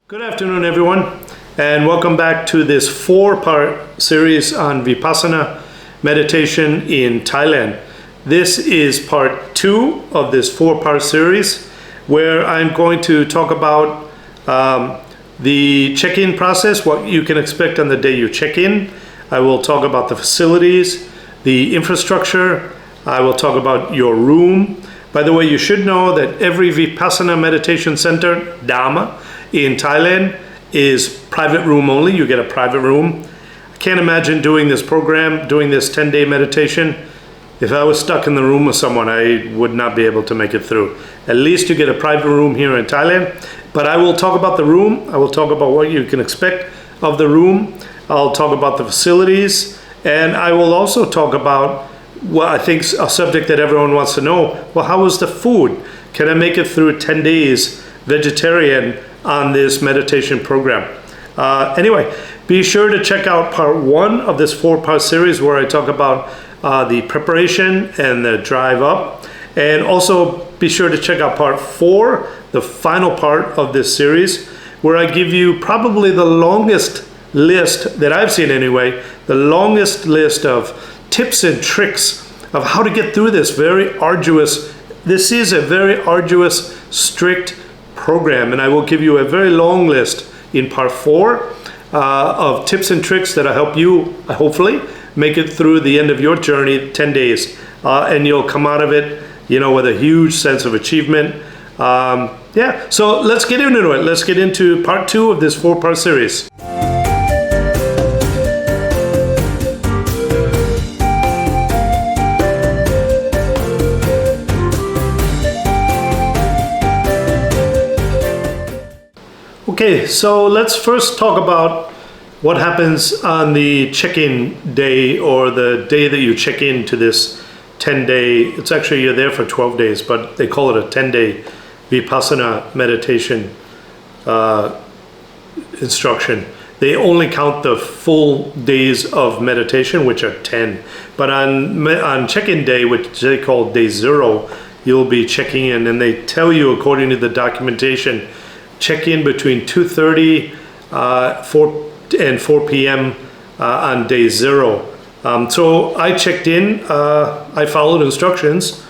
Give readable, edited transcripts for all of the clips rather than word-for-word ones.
Good afternoon, everyone, and welcome back to this four-part series on Vipassana meditation in Thailand. This is part 2 of this four-part series where I'm going to talk about the check-in process, what you can expect on the day you check in. I will talk about the facilities, the infrastructure. I will talk about your room. By the way, you should know that every Vipassana meditation center, Dhamma, in Thailand is private room only. You get a private room. I can't imagine doing this program, doing this 10-day meditation. If I was stuck in the room with someone, I would not be able to make it through. At least you get a private room here in Thailand. But I will talk about the room. I will talk about what you can expect of the room. I'll talk about the facilities. And I will also talk about what I think is a subject that everyone wants to know. Well, how is the food? Can I make it through 10 days vegetarian on this meditation program? Anyway, be sure to check out part 1 of this 4-part series where I talk about the preparation and the drive up. And also be sure to check out part 4, the final part of this series, where I give you probably the longest list that I've seen anyway, the longest list of tips and tricks of how to get through this very arduous, this is a very arduous, strict program, and I will give you a very long list in part 4 of tips and tricks that will help you, hopefully, make it through the end of your journey, 10 days, and you'll come out of it, with a huge sense of achievement. So let's get into it. Let's get into part 2 of this 4-part series. Okay, so let's first talk about what happens on the check-in day, or the day that you check in to this 10-day, it's actually you're there for 12 days, but they call it a 10-day Vipassana meditation instruction. They only count the full days of meditation, which are 10. But on check-in day, which they call day 0, you'll be checking in, and they tell you, according to the documentation, check in between 2:30 and 4 p.m. On day 0. So I checked in, I followed instructions.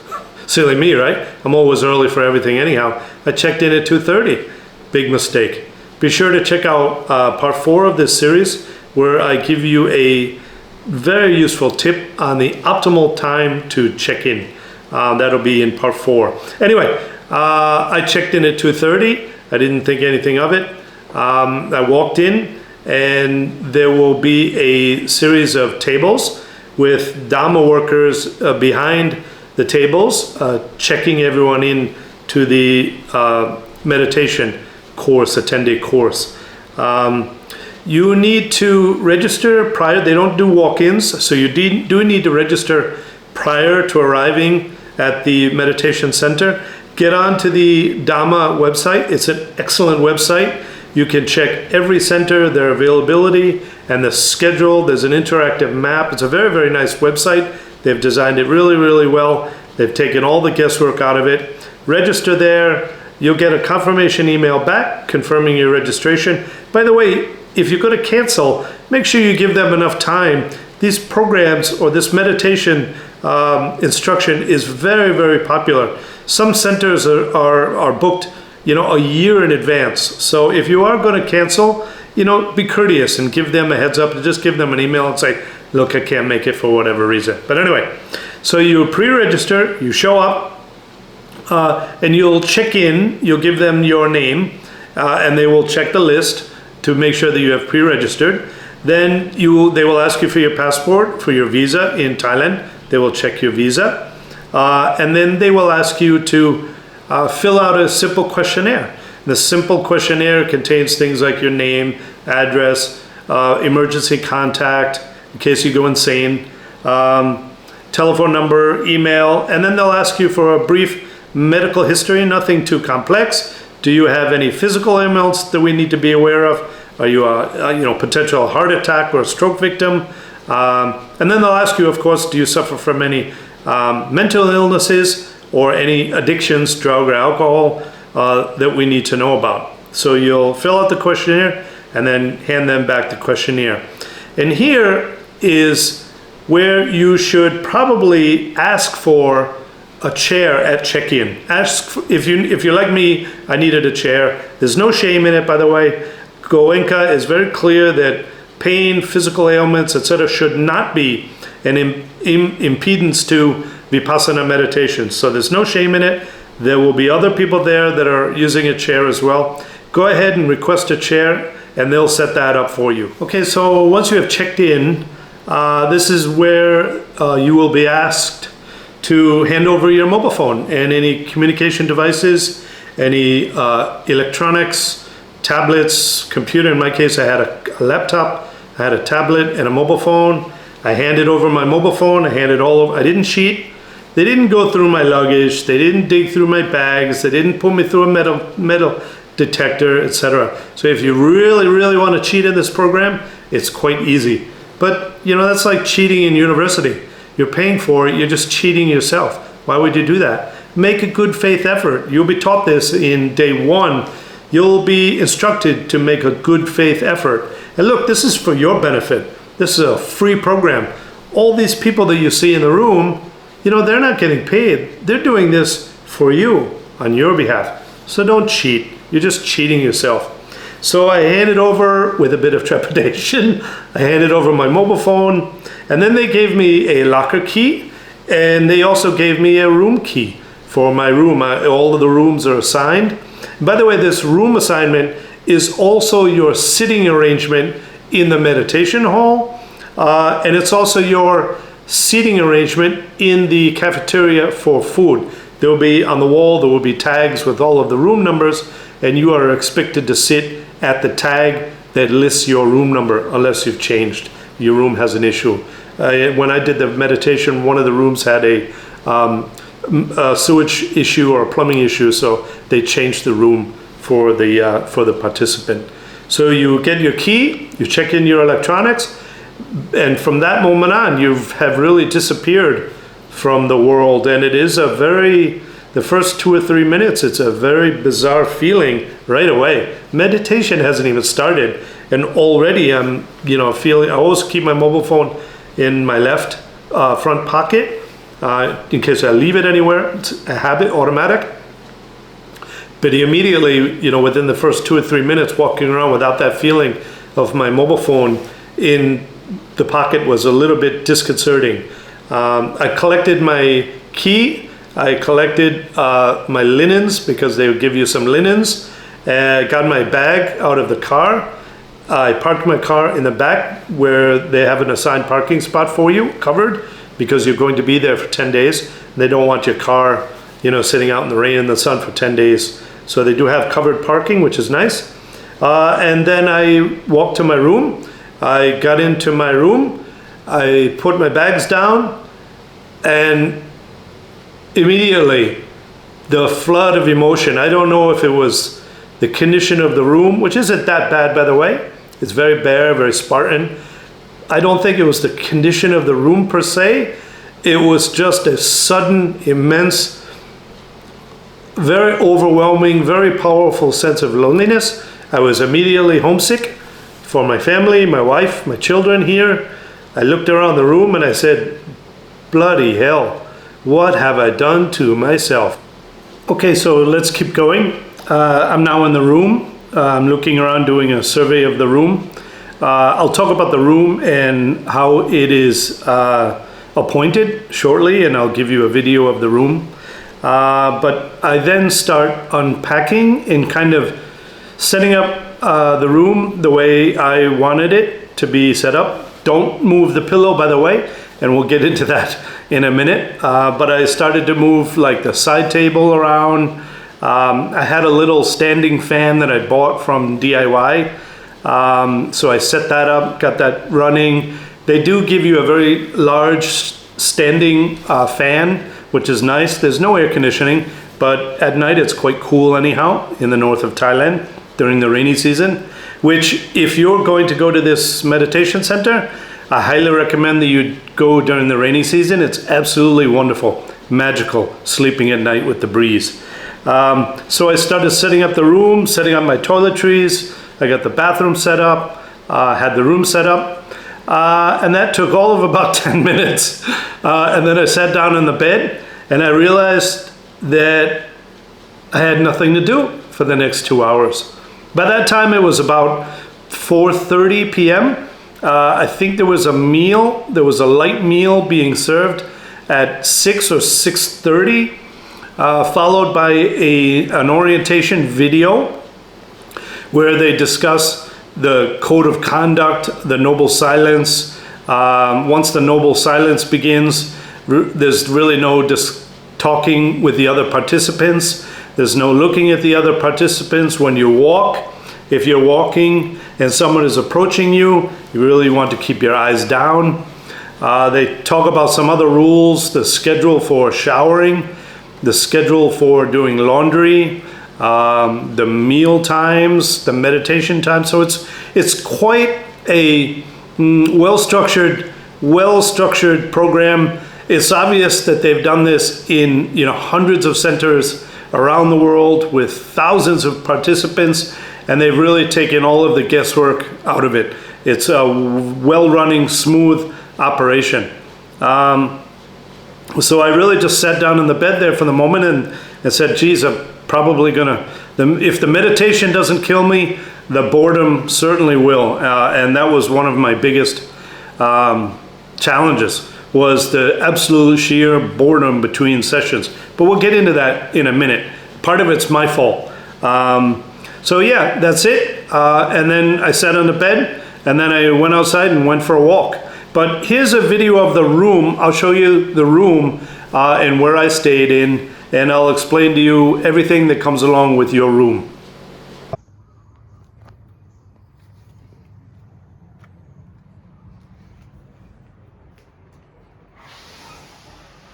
Silly me, right? I'm always early for everything anyhow. I checked in at 2:30. Big mistake. Be sure to check out part 4 of this series, where I give you a very useful tip on the optimal time to check in. That'll be in part 4. Anyway, I checked in at 2:30. I didn't think anything of it. I walked in, and there will be a series of tables with Dhamma workers behind the tables, checking everyone in to the meditation course, a 10-day course. You need to register prior. They don't do walk-ins, so you do need to register prior to arriving at the meditation center. Get onto the Dhamma website. It's an excellent website. You can check every center, their availability, and the schedule. There's an interactive map. It's a very, very nice website. They've designed it really, really well. They've taken all the guesswork out of it. Register there. You'll get a confirmation email back confirming your registration. By the way, if you're going to cancel, make sure you give them enough time. These programs, or this meditation instruction, is very, very popular. Some centers are booked, a year in advance. So if you are going to cancel, be courteous and give them a heads up. Just give them an email and say, look, I can't make it for whatever reason. But anyway, so you pre-register, you show up, and you'll check in. You'll give them your name, and they will check the list to make sure that you have pre-registered. Then they will ask you for your passport, for your visa in Thailand. They will check your visa. And then they will ask you to fill out a simple questionnaire. The simple questionnaire contains things like your name, address, emergency contact in case you go insane, telephone number, email, and then they'll ask you for a brief medical history, nothing too complex. Do you have any physical ailments that we need to be aware of? Are you a potential heart attack or a stroke victim? And then they'll ask you, of course, do you suffer from any mental illnesses or any addictions, drug or alcohol, that we need to know about. So you'll fill out the questionnaire and then hand them back the questionnaire. And here is where you should probably ask for a chair at check-in. Ask if you're like me, I needed a chair. There's no shame in it, by the way. Goenka is very clear that pain, physical ailments, etc., should not be an impedance to Vipassana meditation. So there's no shame in it. There will be other people there that are using a chair as well. Go ahead and request a chair and they'll set that up for you. Okay, so once you have checked in, this is where you will be asked to hand over your mobile phone and any communication devices, any electronics, tablets, computer. In my case, I had a laptop, I had a tablet and a mobile phone. I handed over my mobile phone, I handed all over. I didn't cheat. They didn't go through my luggage, they didn't dig through my bags, they didn't put me through a metal detector, etc. So if you really want to cheat in this program, it's quite easy. But you know, that's like cheating in university. You're paying for it, you're just cheating yourself. Why would you do that? Make a good faith effort. You'll be taught this in day 1. You'll be instructed to make a good faith effort. And look, this is for your benefit. This is a free program. All these people that you see in the room, you know, they're not getting paid. They're doing this for you, on your behalf. So don't cheat. You're just cheating yourself. So I handed over, with a bit of trepidation, I handed over my mobile phone, and then they gave me a locker key, and they also gave me a room key for my room. All of the rooms are assigned. By the way, this room assignment is also your sitting arrangement in the meditation hall, and it's also your seating arrangement in the cafeteria for food. There will be, on the wall, there will be tags with all of the room numbers, and you are expected to sit at the tag that lists your room number, unless you've changed. Your room has an issue. When I did the meditation, one of the rooms had a sewage issue or a plumbing issue, so they changed the room for the participant. So you get your key, you check in your electronics, and from that moment on, you have really disappeared from the world. And it is the first 2 or 3 minutes, it's a very bizarre feeling right away. Meditation hasn't even started, and already I'm, feeling. I always keep my mobile phone in my left front pocket in case I leave it anywhere. It's a habit, automatic. But immediately, within the first 2 or 3 minutes, walking around without that feeling of my mobile phone in the pocket was a little bit disconcerting. I collected my key. I collected my linens, because they would give you some linens. Got my bag out of the car. I parked my car in the back where they have an assigned parking spot for you, covered, because you're going to be there for 10 days. They don't want your car, sitting out in the rain and the sun for 10 days. So they do have covered parking, which is nice. And then I walked to my room. I got into my room. I put my bags down, and immediately the flood of emotion. I don't know if it was the condition of the room, which isn't that bad, by the way. It's very bare, very Spartan. I don't think it was the condition of the room per se. It was just a sudden, immense, very overwhelming, very powerful sense of loneliness. I was immediately homesick for my family, my wife, my children here. I looked around the room and I said, bloody hell, what have I done to myself? Okay, so let's keep going. I'm now in the room. I'm looking around doing a survey of the room. I'll talk about the room and how it is appointed shortly, and I'll give you a video of the room. But I then start unpacking and kind of setting up the room the way I wanted it to be set up. Don't move the pillow, by the way, and we'll get into that in a minute. But I started to move like the side table around. I had a little standing fan that I bought from DIY. So I set that up, got that running. They do give you a very large standing fan, which is nice. There's no air conditioning, but at night it's quite cool anyhow in the north of Thailand during the rainy season, which if you're going to go to this meditation center, I highly recommend that you go during the rainy season. It's absolutely wonderful, magical, sleeping at night with the breeze. So I started setting up the room, setting up my toiletries. I got the bathroom set up, had the room set up, and that took all of about 10 minutes. And then I sat down in the bed and I realized that I had nothing to do for the next 2 hours. By that time it was about 4:30 p.m. I think there was a meal, there was a light meal being served at 6 or 6:30, followed by an orientation video where they discuss the code of conduct, the noble silence. Once the noble silence begins, there's really no talking with the other participants. There's no looking at the other participants. When you walk, if you're walking and someone is approaching you, you really want to keep your eyes down. They talk about some other rules, the schedule for showering, the schedule for doing laundry, the meal times, the meditation time. So it's quite a well-structured program. It's obvious that they've done this in hundreds of centers around the world with thousands of participants, and they've really taken all of the guesswork out of it. It's a well-running, smooth operation. So I really just sat down in the bed there for the moment and said, geez, I'm probably gonna, if the meditation doesn't kill me, the boredom certainly will. And that was one of my biggest challenges, was the absolute sheer boredom between sessions. But we'll get into that in a minute. Part of it's my fault. So yeah, that's it. And then I sat on the bed and then I went outside and went for a walk. But here's a video of the room. I'll show you the room and where I stayed in, and I'll explain to you everything that comes along with your room.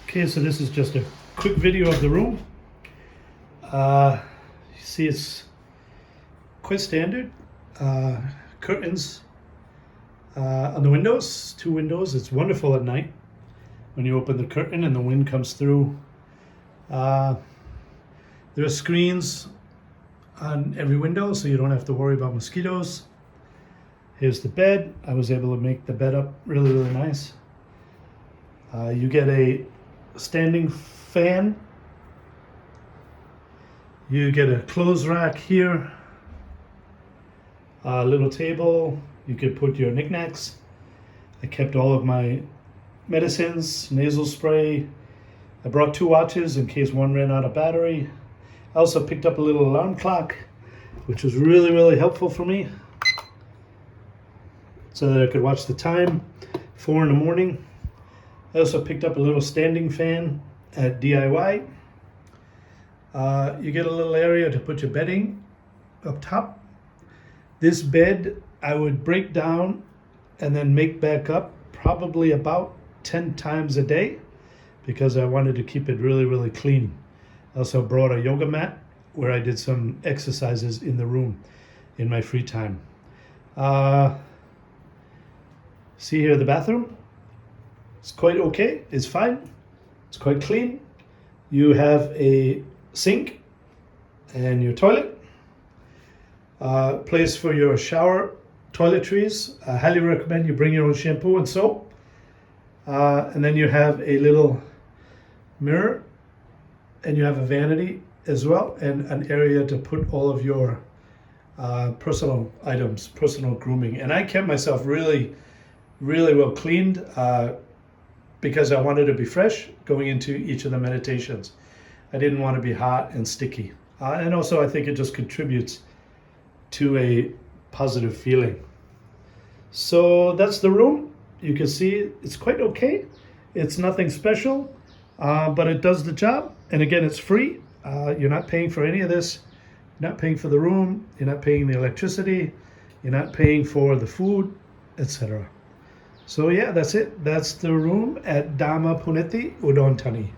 Okay, so this is just a quick video of the room. You see it's quite standard. Curtains on the windows, 2 windows. It's wonderful at night when you open the curtain and the wind comes through. There are screens on every window so you don't have to worry about mosquitoes. Here's the bed. I was able to make the bed up really, really nice. You get a standing fan. You get a clothes rack here. A little table. You could put your knickknacks. I kept all of my medicines, nasal spray. I brought 2 watches in case one ran out of battery. I also picked up a little alarm clock, which was really, really helpful for me, so that I could watch the time, 4 in the morning. I also picked up a little standing fan at DIY. You get a little area to put your bedding up top. This bed I would break down and then make back up probably about 10 times a day because I wanted to keep it really, really clean. I also brought a yoga mat where I did some exercises in the room in my free time. See here the bathroom? It's quite okay, it's fine. It's quite clean. You have a sink and your toilet. Place for your shower toiletries. I highly recommend you bring your own shampoo and soap. And then you have a little mirror, and you have a vanity as well, and an area to put all of your personal items, personal grooming. And I kept myself really, really well cleaned because I wanted to be fresh going into each of the meditations. I didn't want to be hot and sticky. And also I think it just contributes to a positive feeling. So that's the room. You can see it's quite okay. It's nothing special, but it does the job. And again, it's free. You're not paying for any of this. You're not paying for the room. You're not paying the electricity. You're not paying for the food, etc. So yeah, that's it. That's the room at Dhamma Puneti, Udon Thani.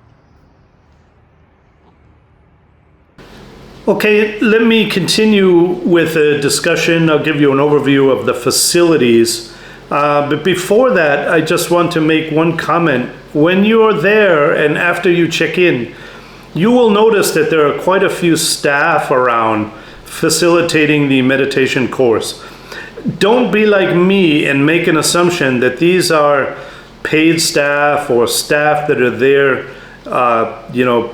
Okay, let me continue with a discussion. I'll give you an overview of the facilities. But before that, I just want to make one comment. When you're there and after you check in, you will notice that there are quite a few staff around facilitating the meditation course. Don't be like me and make an assumption that these are paid staff or staff that are there,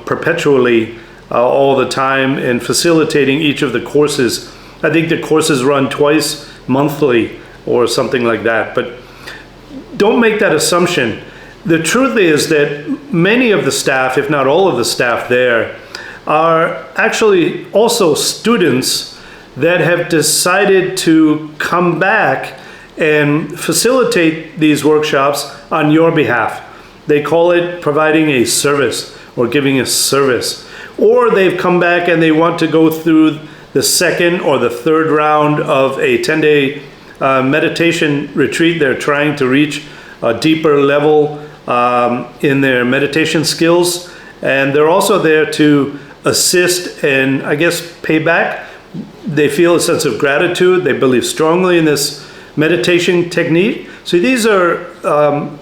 perpetually, all the time and facilitating each of the courses. I think the courses run twice monthly or something like that, but don't make that assumption. The truth is that many of the staff, if not all of the staff there, are actually also students that have decided to come back and facilitate these workshops on your behalf. They call it providing a service or giving a service. Or they've come back and they want to go through the second or the third round of a 10-day meditation retreat. They're trying to reach a deeper level in their meditation skills. And they're also there to assist and, I guess, pay back. They feel a sense of gratitude. They believe strongly in this meditation technique. So these are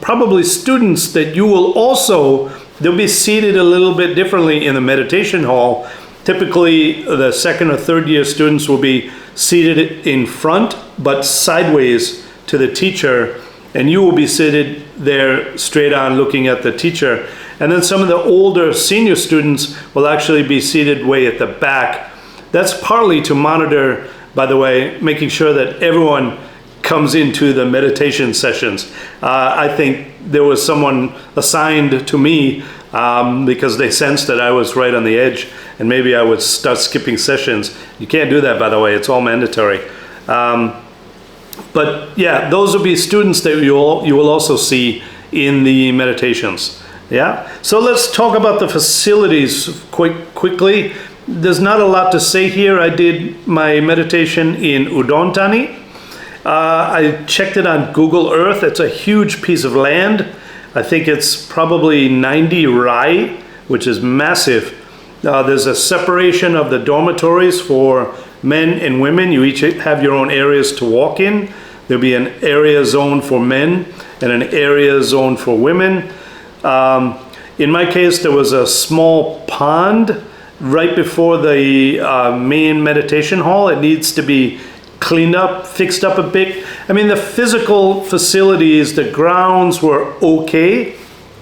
probably students that you will also, they'll be seated a little bit differently in the meditation hall. Typically, the second or third year students will be seated in front, but sideways to the teacher, and you will be seated there straight on looking at the teacher. And then some of the older senior students will actually be seated way at the back. That's partly to monitor, by the way, making sure that everyone comes into the meditation sessions. I think there was someone assigned to me because they sensed that I was right on the edge and maybe I would start skipping sessions. You can't do that, by the way, it's all mandatory. But yeah, those will be students that you will also see in the meditations. Yeah, so let's talk about the facilities quickly. There's not a lot to say here. I did my meditation in Udon Thani. I checked it on Google Earth. It's a huge piece of land. I think it's probably 90 rai, which is massive. There's a separation of the dormitories for men and women. You each have your own areas to walk in. There'll be an area zone for men and an area zone for women. In my case, there was a small pond right before the main meditation hall. It needs to be cleaned up, fixed up a bit. I mean, the physical facilities, the grounds were okay.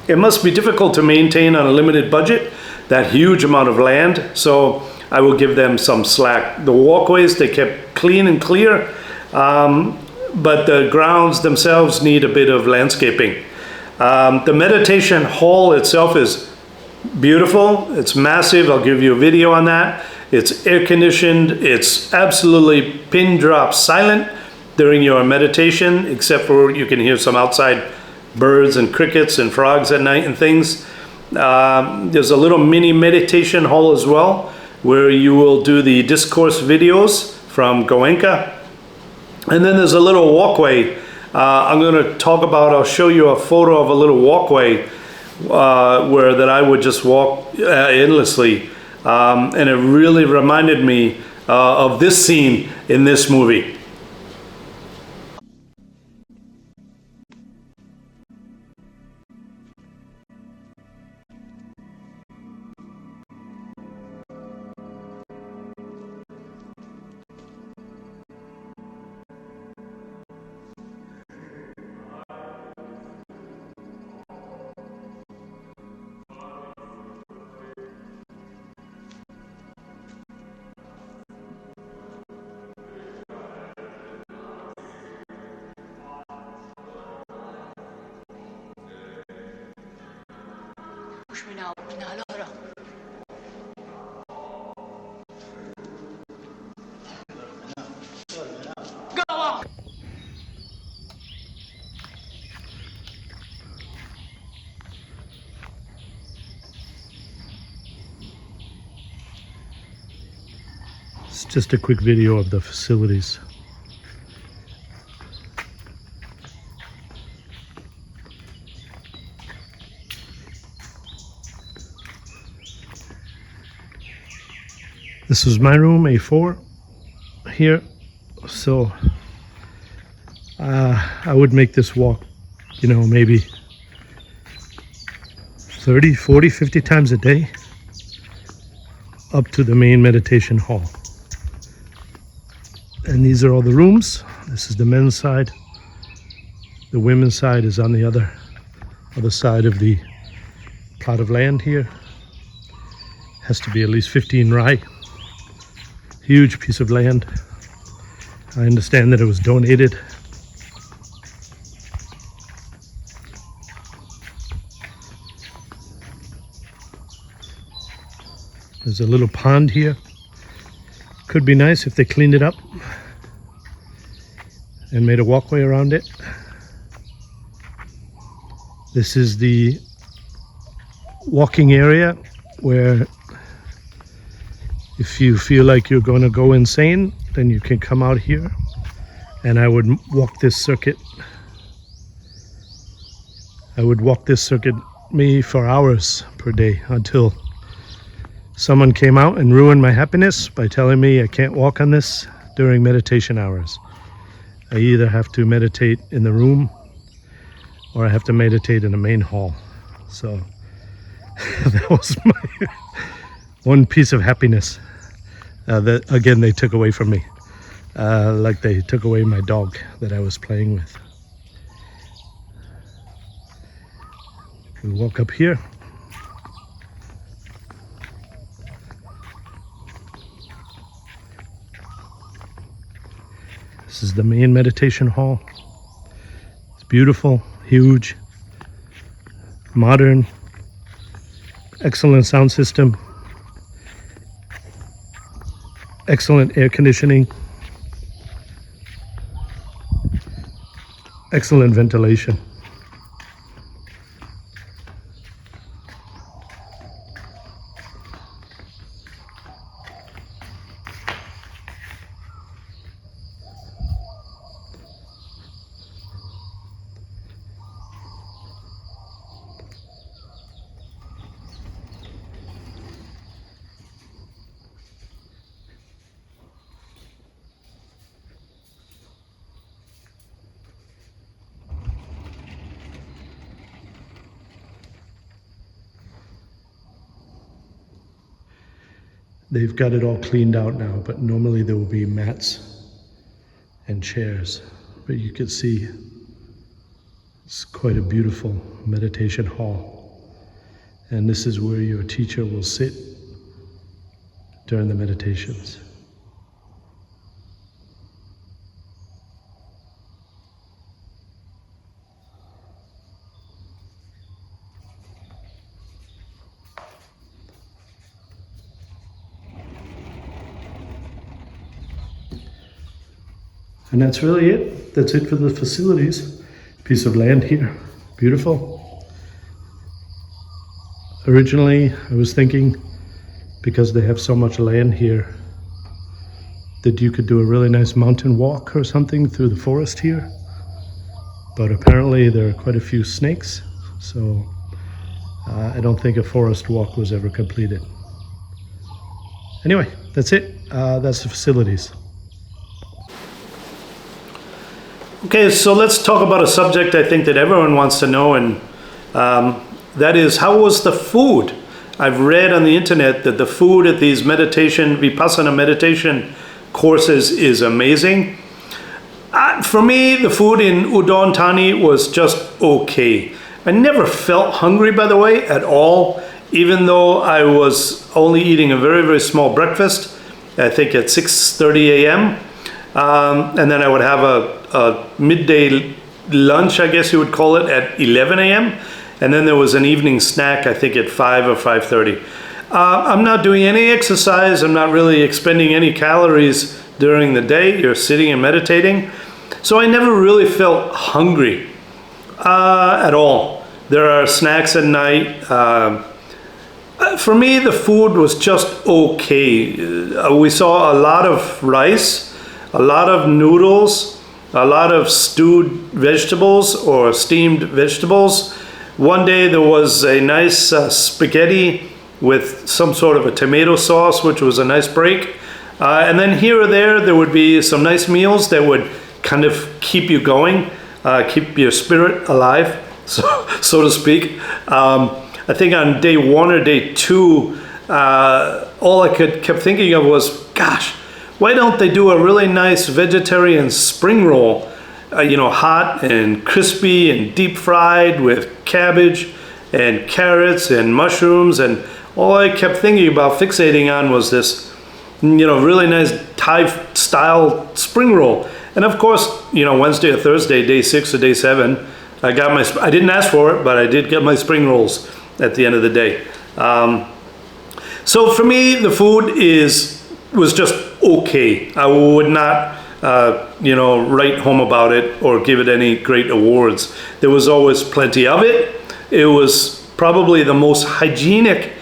It must be difficult to maintain on a limited budget, that huge amount of land, so I will give them some slack. The walkways, they kept clean and clear, but the grounds themselves need a bit of landscaping. The meditation hall itself is beautiful. It's massive. I'll give you a video on that. It's air conditioned. It's absolutely pin drop silent during your meditation, except for you can hear some outside birds and crickets and frogs at night and things. There's a little mini meditation hall as well, where you will do the discourse videos from Goenka. And then there's a little walkway. I'm going to talk about, I'll show you a photo of a little walkway where that I would just walk endlessly. And it really reminded me of this scene in this movie. Push me now, Laura. Go on! It's just a quick video of the facilities. This is my room, A4, here. So I would make this walk, maybe 30, 40, 50 times a day. up to the main meditation hall. And these are all the rooms. This is the men's side. The women's side is on the other side of the plot of land here. Has to be at least 15 rai. Huge piece of land. I understand that it was donated. There's a little pond here. Could be nice if they cleaned it up and made a walkway around it. This is the walking area where if you feel like you're going to go insane, then you can come out here, and I would walk this circuit. I would walk this circuit maybe for hours per day until someone came out and ruined my happiness by telling me I can't walk on this during meditation hours. I either have to meditate in the room or I have to meditate in the main hall. So that was my one piece of happiness that again they took away from me, like they took away my dog that I was playing with. We walk up here. This is the main meditation hall. It's beautiful, huge, modern, excellent sound system, excellent air conditioning, excellent ventilation. They've got it all cleaned out now, but normally there will be mats and chairs. But you can see it's quite a beautiful meditation hall. And this is where your teacher will sit during the meditations. And that's really it. That's it for the facilities. Piece of land here, beautiful. Originally, I was thinking, because they have so much land here, that you could do a really nice mountain walk or something through the forest here. But apparently there are quite a few snakes, so I don't think a forest walk was ever completed. Anyway, that's it. That's the facilities. Okay, so let's talk about a subject I think that everyone wants to know, and that is, how was the food? I've read on the internet that the food at these Vipassana meditation courses is amazing. For me, the food in Udon Thani was just okay. I never felt hungry, by the way, at all, even though I was only eating a very, very small breakfast, I think at 6:30 a.m. And then I would have a midday lunch, I guess you would call it, at 11 a.m. And then there was an evening snack, I think at 5 or 5:30. I'm not doing any exercise. I'm not really expending any calories during the day. You're sitting and meditating. So I never really felt hungry at all. There are snacks at night. For me, the food was just okay. We saw a lot of rice, a lot of noodles, a lot of stewed vegetables or steamed vegetables. One day there was a nice spaghetti with some sort of a tomato sauce, which was a nice break. And then here or there would be some nice meals that would kind of keep you going, keep your spirit alive, so to speak. I think on day 1 or day 2, all I kept thinking of was, gosh, why don't they do a really nice vegetarian spring roll? Hot and crispy and deep fried with cabbage and carrots and mushrooms. And all I kept thinking about fixating on was this, really nice Thai style spring roll. And of course, Wednesday or Thursday, day 6 or day 7, I didn't ask for it, but I did get my spring rolls at the end of the day. So for me, the food was just okay. I would not write home about it or give it any great awards. There was always plenty of it. It was probably the most hygienic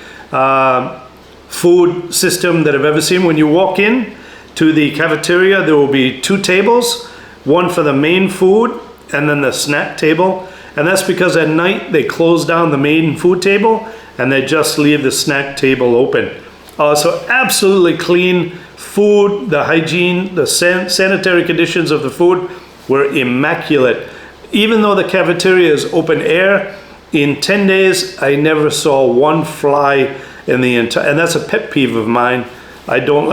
food system that I've ever seen. When you walk in to the cafeteria, there will be 2 tables, one for the main food and then the snack table. And that's because at night they close down the main food table and they just leave the snack table open. So absolutely clean food, the hygiene, the sanitary conditions of the food were immaculate. Even though the cafeteria is open air, in 10 days I never saw one fly in the entire, and that's a pet peeve of mine. I don't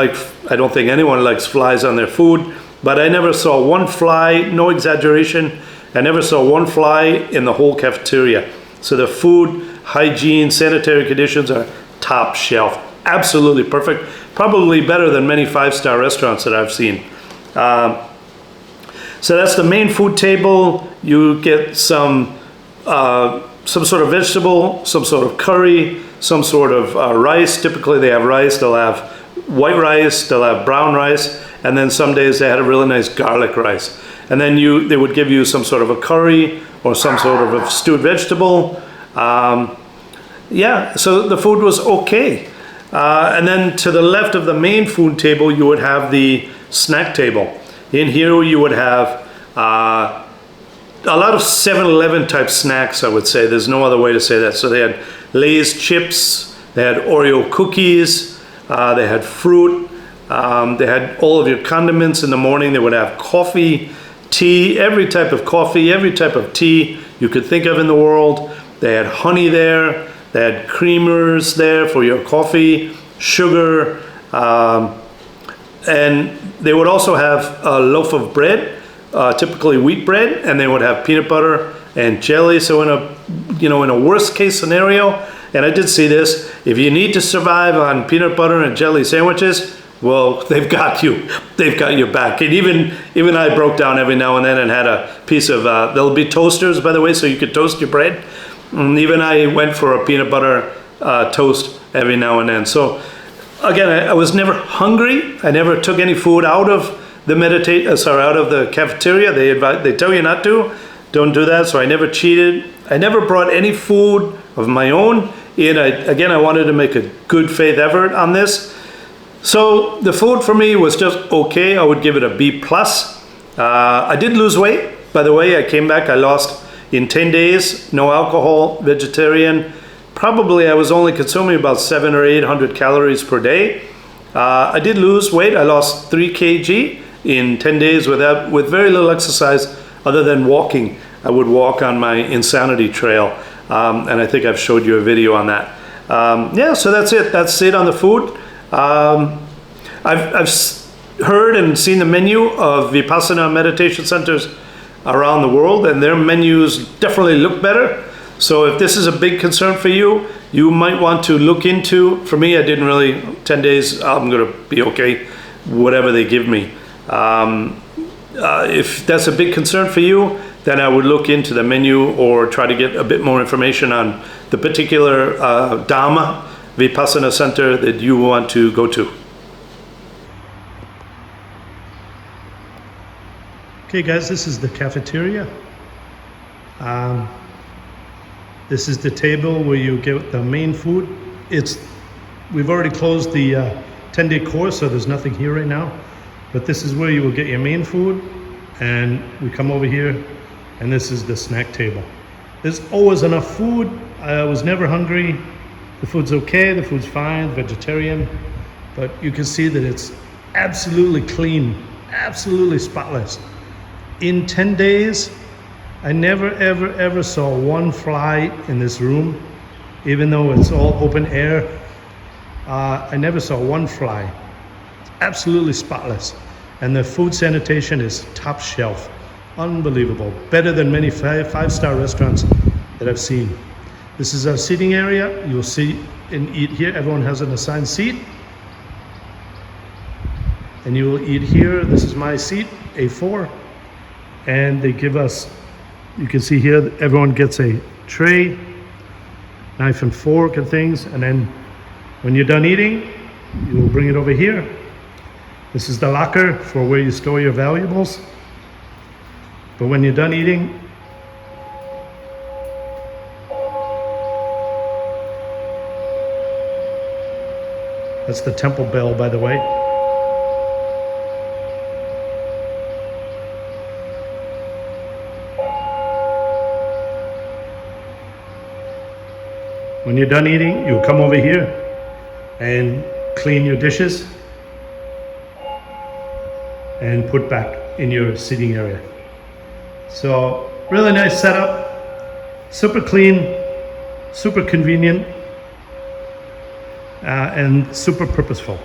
think anyone likes flies on their food, but I never saw one fly, no exaggeration, I never saw one fly in the whole cafeteria. So the food, hygiene, sanitary conditions are top shelf. Absolutely perfect. Probably better than many 5-star restaurants that I've seen. So that's the main food table. You get some sort of vegetable, some sort of curry, some sort of rice. Typically they have rice. They'll have white rice, they'll have brown rice, and then some days they had a really nice garlic rice. And then they would give you some sort of a curry or some sort of a stewed vegetable. So the food was okay. And then to the left of the main food table, you would have the snack table. In here you would have a lot of 7-Eleven type snacks, I would say. There's no other way to say that. So they had Lay's chips, they had Oreo cookies, they had fruit, they had all of your condiments in the morning. They would have coffee, tea, every type of coffee, every type of tea you could think of in the world. They had honey there. They had creamers there for your coffee, sugar, and they would also have a loaf of bread, typically wheat bread, and they would have peanut butter and jelly. So in a worst case scenario, and I did see this, if you need to survive on peanut butter and jelly sandwiches, well, they've got you. They've got your back. And even I broke down every now and then and had a piece of, there'll be toasters, by the way, so you could toast your bread. And even I went for a peanut butter toast every now and then. So again, I was never hungry. I never took any food out of out of the cafeteria. They tell you not to. Don't do that. So I never cheated. I never brought any food of my own in. I wanted to make a good faith effort on this. So the food for me was just okay. I would give it a B+. I did lose weight. By the way, I came back. I lost in 10 days, no alcohol, vegetarian. Probably I was only consuming about 700 or 800 calories per day. I did lose weight. I lost 3 kg in 10 days with very little exercise other than walking. I would walk on my insanity trail. And I think I've showed you a video on that. So that's it. That's it on the food. I've heard and seen the menu of Vipassana meditation centers around the world, and their menus definitely look better. So if this is a big concern for you, you might want to look into. For me, I didn't really, 10 days, I'm going to be okay, whatever they give me. If that's a big concern for you, then I would look into the menu or try to get a bit more information on the particular Dhamma Vipassana center that you want to go to. Okay guys, this is the cafeteria. This is the table where you get the main food. We've already closed the 10-day course, so there's nothing here right now. But this is where you will get your main food, and we come over here, and this is the snack table. There's always enough food. I was never hungry. The food's okay, the food's fine, vegetarian, but you can see that it's absolutely clean, absolutely spotless. In 10 days, I never, ever, ever saw one fly in this room, even though it's all open air. I never saw one fly. Absolutely spotless. And the food sanitation is top shelf. Unbelievable. Better than many five-star restaurants that I've seen. This is our seating area. You'll see and eat here. Everyone has an assigned seat. And you will eat here. This is my seat, A4. And they give us, you can see here, everyone gets a tray, knife and fork and things. And then when you're done eating, you will bring it over here. This is the locker for where you store your valuables. But when you're done eating, that's the temple bell, by the way. When you're done eating, you'll come over here and clean your dishes and put back in your seating area. So really nice setup, super clean, super convenient, and super purposeful.